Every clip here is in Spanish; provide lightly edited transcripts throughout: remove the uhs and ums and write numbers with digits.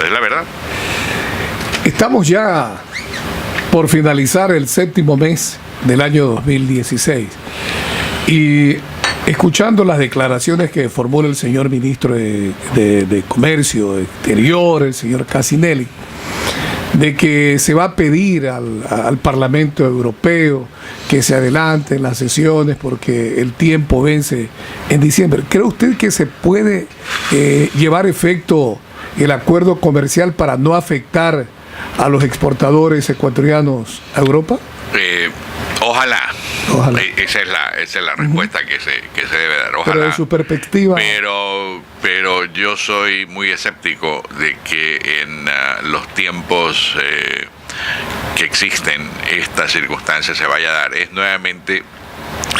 Es la verdad. Estamos ya por finalizar el 7º mes del año 2016 y escuchando las declaraciones que formula el señor ministro de Comercio Exterior, el señor Cassinelli, de que se va a pedir al Parlamento Europeo que se adelanten las sesiones porque el tiempo vence en diciembre. ¿Cree usted que se puede llevar efecto el acuerdo comercial para no afectar a los exportadores ecuatorianos a Europa? Ojalá. Ojalá. Esa es la respuesta que se debe dar. Ojalá. Pero de su perspectiva. Pero yo soy muy escéptico de que en los tiempos que existen esta circunstancia se vaya a dar. Es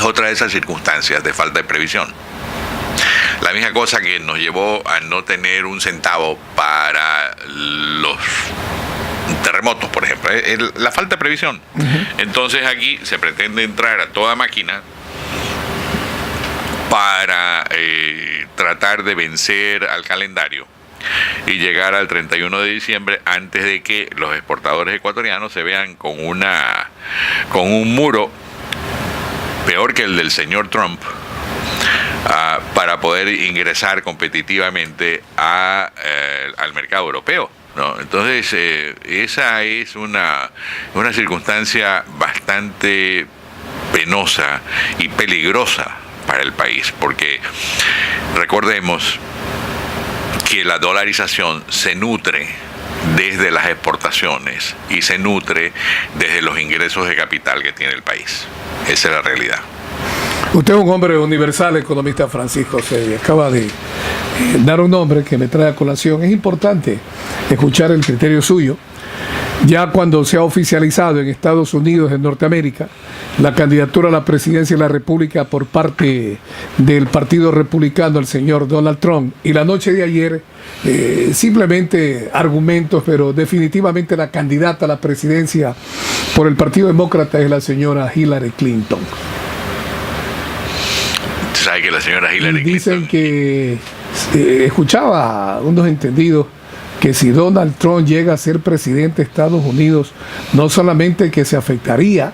otra de esas circunstancias de falta de previsión. La misma cosa que nos llevó a no tener un centavo para los terremotos, por ejemplo, la falta de previsión. Entonces aquí se pretende entrar a toda máquina para tratar de vencer al calendario y llegar al 31 de diciembre antes de que los exportadores ecuatorianos se vean con un muro peor que el del señor Trump, para poder ingresar competitivamente al mercado europeo, ¿no? Entonces, esa es una circunstancia bastante penosa y peligrosa para el país, porque recordemos que la dolarización se nutre desde las exportaciones y se nutre desde los ingresos de capital que tiene el país. Esa es la realidad. Usted es un hombre universal, economista Francisco Seddi. Acaba de dar un nombre que me trae a colación. Es importante escuchar el criterio suyo. Ya cuando se ha oficializado en Estados Unidos, en Norteamérica, la candidatura a la presidencia de la República por parte del Partido Republicano, el señor Donald Trump, y la noche de ayer, simplemente argumentos, pero definitivamente la candidata a la presidencia por el Partido Demócrata es la señora Hillary Clinton. ¿Sabe que la señora Hillary Dicen Clinton? que escuchaba a unos entendidos que si Donald Trump llega a ser presidente de Estados Unidos, no solamente que se afectaría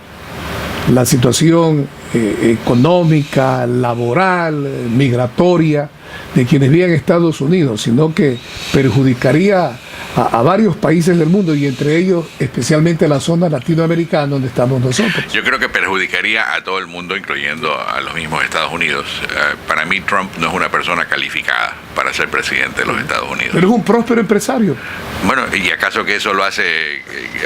la situación económica, laboral, migratoria de quienes viven en Estados Unidos, sino que perjudicaría a varios países del mundo y entre ellos especialmente la zona latinoamericana donde estamos nosotros. Yo creo que perjudicaría a todo el mundo, incluyendo a los mismos Estados Unidos. Para mí Trump no es una persona calificada para ser presidente de los Estados Unidos. Pero es un próspero empresario. Bueno, ¿y acaso que eso lo hace?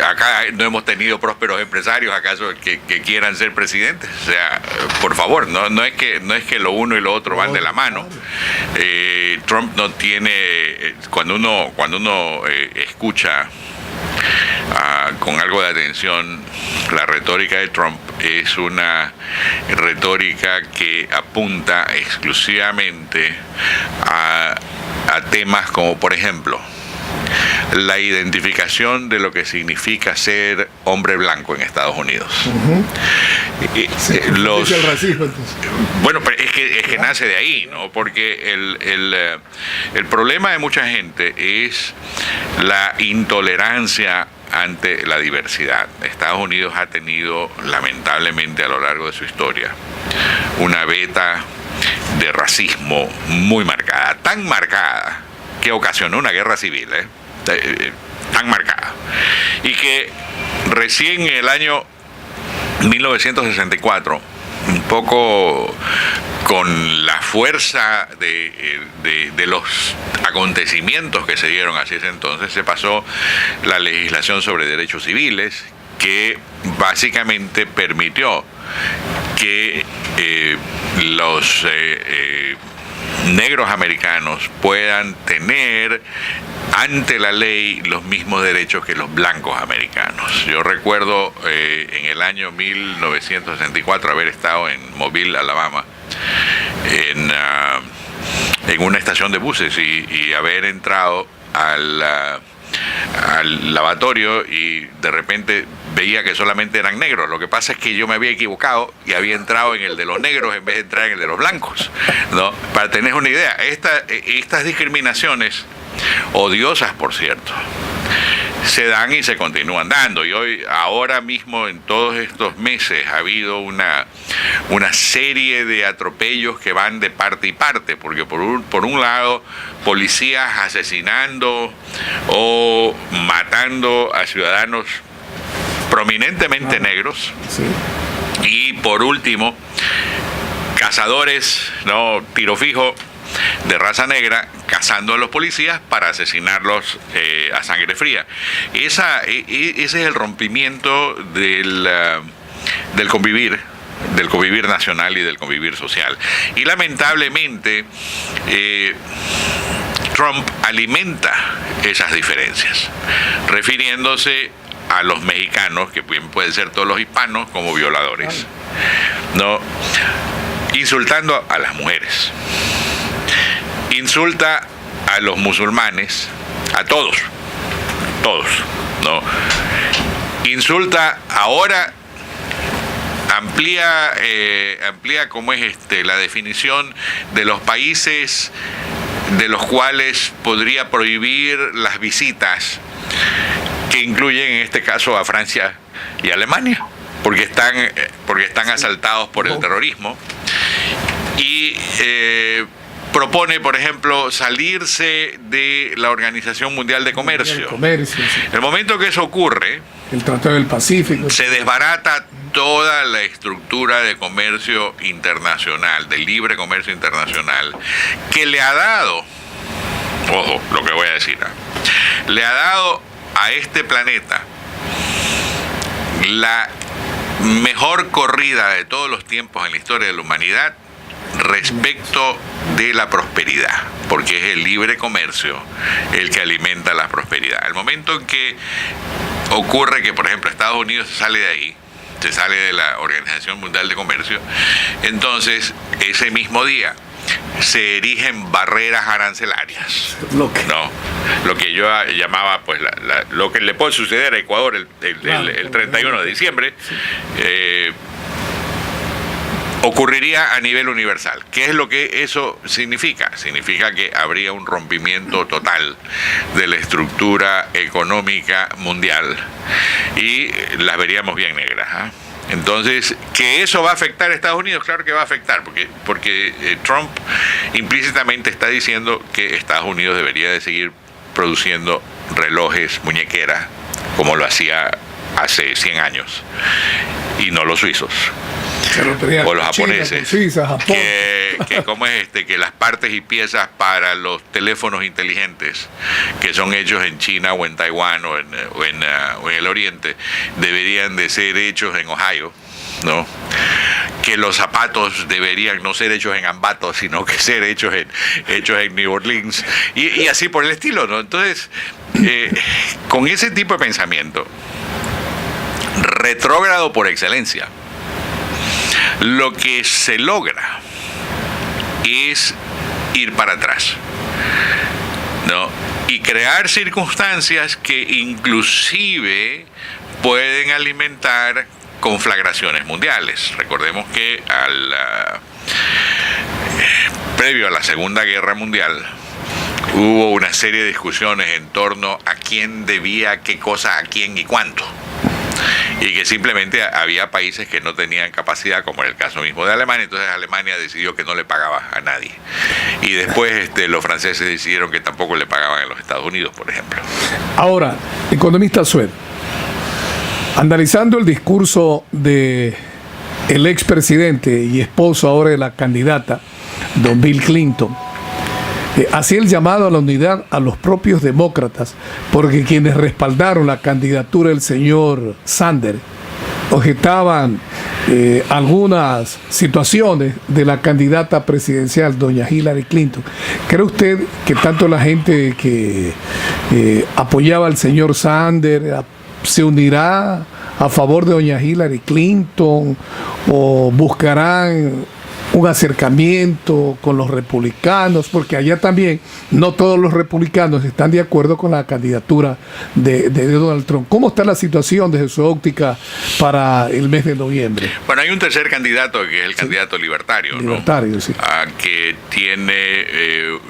Acá no hemos tenido prósperos empresarios, ¿acaso que quieran ser presidentes? O sea, por favor, no es que lo uno y lo otro van de la mano. Trump no tiene, cuando uno escucha con algo de atención la retórica de Trump, es una retórica que apunta exclusivamente a temas como, por ejemplo, la identificación de lo que significa ser hombre blanco en Estados Unidos. El racismo, entonces. Bueno, pero es que nace de ahí, ¿no? Porque el problema de mucha gente es la intolerancia ante la diversidad. Estados Unidos ha tenido, lamentablemente, a lo largo de su historia, una veta de racismo muy marcada, tan marcada que ocasionó una guerra civil, tan marcada, y que recién en el año 1964, un poco con la fuerza de los acontecimientos que se dieron hacia ese entonces, se pasó la legislación sobre derechos civiles, que básicamente permitió que los negros americanos puedan tener ante la ley los mismos derechos que los blancos americanos. Yo recuerdo en el año 1964 haber estado en Mobile, Alabama, en una estación de buses y haber entrado al lavatorio y de repente veía que solamente eran negros. Lo que pasa es que yo me había equivocado y había entrado en el de los negros en vez de entrar en el de los blancos, ¿no? Para tener una idea, estas discriminaciones odiosas por cierto, se dan y se continúan dando. Y ahora mismo, en todos estos meses, ha habido una serie de atropellos que van de parte y parte, porque por un lado, policías asesinando o matando a ciudadanos prominentemente negros, Sí. y por último, cazadores, ¿no?, tiro fijo, de raza negra, cazando a los policías para asesinarlos a sangre fría. Ese es el rompimiento del convivir nacional y del convivir social. Y lamentablemente Trump alimenta esas diferencias, refiriéndose a los mexicanos, que pueden ser todos los hispanos, como violadores, ¿no? Insultando a las mujeres, insulta a los musulmanes, a todos, ¿no? Insulta ahora, amplía cómo es la definición de los países de los cuales podría prohibir las visitas, que incluyen en este caso a Francia y Alemania, porque están asaltados por el terrorismo. Y propone, por ejemplo, salirse de la Organización Mundial de Comercio. Sí. El momento que eso ocurre, El Tratado del Pacífico. se desbarata toda la estructura de comercio internacional, de libre comercio internacional, que le ha dado, ojo, lo que voy a decir, le ha dado a este planeta la mejor corrida de todos los tiempos en la historia de la humanidad respecto de la prosperidad, porque es el libre comercio el que alimenta la prosperidad. El momento en que ocurre que, por ejemplo, Estados Unidos se sale de ahí, se sale de la Organización Mundial de Comercio, entonces ese mismo día se erigen barreras arancelarias, ¿no? Lo que yo llamaba, pues, lo que le puede suceder a Ecuador el 31 de diciembre, ocurriría a nivel universal. ¿Qué es lo que eso significa? Significa que habría un rompimiento total de la estructura económica mundial y las veríamos bien negras, ¿eh? Entonces, ¿que eso va a afectar a Estados Unidos? Claro que va a afectar, porque Trump implícitamente está diciendo que Estados Unidos debería de seguir produciendo relojes, muñequeras, como lo hacía hace 100 años, y no los suizos o los japoneses, Suiza, Japón. que como es que las partes y piezas para los teléfonos inteligentes que son hechos en China o en Taiwán o en el Oriente deberían de ser hechos en Ohio, ¿no? Que los zapatos deberían no ser hechos en Ambato, sino que ser hechos en New Orleans, y así por el estilo, ¿no? Entonces, con ese tipo de pensamiento retrógrado por excelencia, lo que se logra es ir para atrás, ¿no? Y crear circunstancias que inclusive pueden alimentar conflagraciones mundiales. Recordemos que previo a la Segunda Guerra Mundial hubo una serie de discusiones en torno a quién debía qué cosa a quién y cuánto, y que simplemente había países que no tenían capacidad, como en el caso mismo de Alemania. Entonces Alemania decidió que no le pagaba a nadie, y después los franceses decidieron que tampoco le pagaban a los Estados Unidos, por ejemplo. Ahora, economista Sued, analizando el discurso de el expresidente y esposo ahora de la candidata, don Bill Clinton, hacía el llamado a la unidad a los propios demócratas, porque quienes respaldaron la candidatura del señor Sanders objetaban algunas situaciones de la candidata presidencial, doña Hillary Clinton. ¿Cree usted que tanto la gente que apoyaba al señor Sanders se unirá a favor de doña Hillary Clinton, o buscarán un acercamiento con los republicanos, porque allá también no todos los republicanos están de acuerdo con la candidatura de Donald Trump. ¿Cómo está la situación desde su óptica para el mes de noviembre? Bueno, hay un tercer candidato que es el candidato libertario, Libertario, ¿no? sí. Que tiene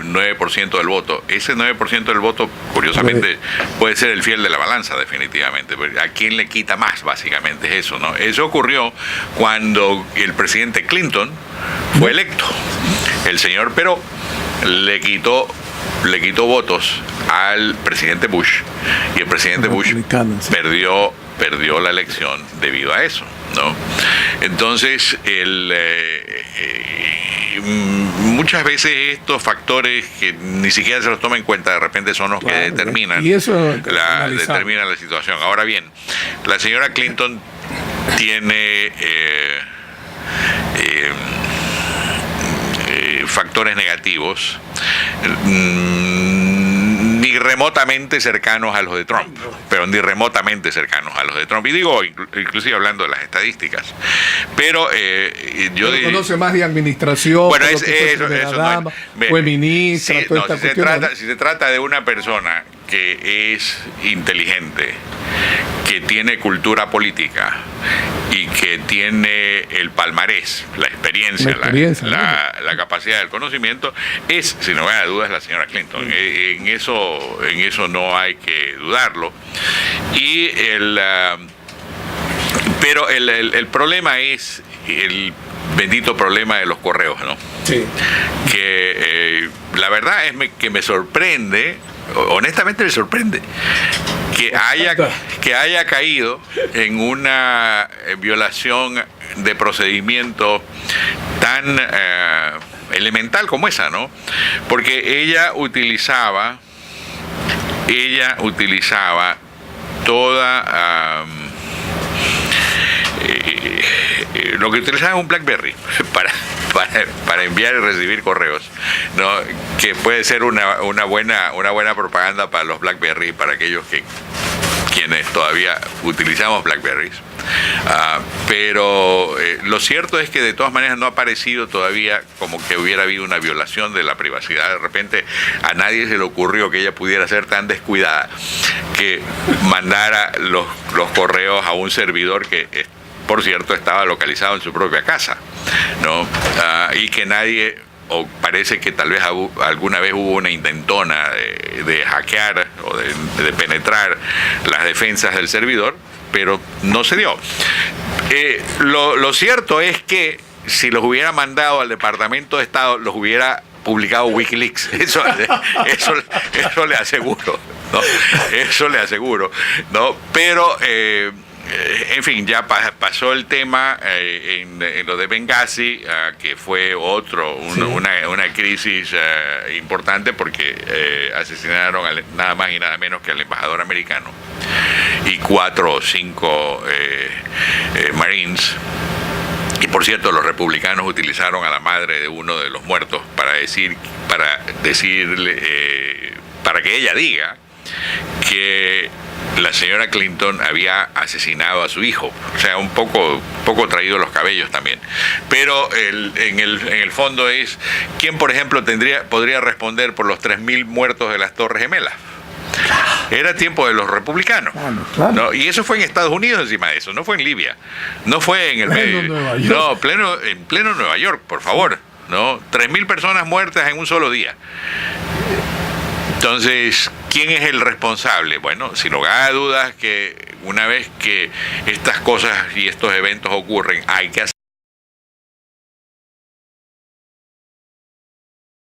9% del voto. Ese 9% del voto, curiosamente, puede ser el fiel de la balanza, definitivamente. ¿A quién le quita más? Básicamente es eso, ¿no? Eso ocurrió cuando el presidente Clinton fue electo. El señor Pero le quitó votos al presidente Bush, y el presidente Bush perdió la elección debido a eso, ¿no? Entonces, muchas veces estos factores que ni siquiera se los toma en cuenta, de repente son los que determinan la situación. Ahora bien, la señora Clinton tiene factores negativos ni remotamente cercanos a los de Trump, pero ni remotamente cercanos a los de Trump, y digo inclusive hablando de las estadísticas, pero yo conoce más de administración, bueno, fue ministra, si se trata de una persona que es inteligente, que tiene cultura política y que tiene el palmarés, la experiencia, la capacidad del conocimiento, es, sin lugar a dudas, la señora Clinton. En eso no hay que dudarlo. Y pero el problema es el bendito problema de los correos, ¿no? Sí. Que la verdad es que me sorprende, honestamente me sorprende, que haya caído en una violación de procedimiento tan elemental como esa, ¿no? Porque ella utilizaba toda lo que utilizaba es un BlackBerry para enviar y recibir correos, ¿no? Que puede ser una buena propaganda para los BlackBerry, para aquellos quienes todavía utilizamos BlackBerrys. Pero lo cierto es que de todas maneras no ha parecido todavía como que hubiera habido una violación de la privacidad. De repente a nadie se le ocurrió que ella pudiera ser tan descuidada que mandara los correos a un servidor que, por cierto, estaba localizado en su propia casa, ¿no? Y que nadie, o parece que tal vez alguna vez hubo una intentona de hackear o de penetrar las defensas del servidor, pero no se dio. Lo cierto es que si los hubiera mandado al Departamento de Estado, los hubiera publicado Wikileaks. Eso le aseguro, ¿no? Eso le aseguro, ¿no? Pero en fin, ya pasó el tema en lo de Benghazi, que fue una crisis importante, porque asesinaron nada más y nada menos que al embajador americano y 4 o 5 Marines. Y por cierto, los republicanos utilizaron a la madre de uno de los muertos para que ella diga que la señora Clinton había asesinado a su hijo. O sea, un poco traído los cabellos también. Pero en el fondo es, ¿quién, por ejemplo, podría responder por los 3.000 muertos de las Torres Gemelas? Era tiempo de los republicanos. Claro. ¿No? Y eso fue en Estados Unidos, encima de eso, no fue en Libia, no fue en el medio. No, en pleno Nueva York, por favor, ¿no? 3.000 personas muertas en un solo día. Entonces, ¿quién es el responsable? Bueno, sin lugar a dudas que una vez que estas cosas y estos eventos ocurren, hay que hacer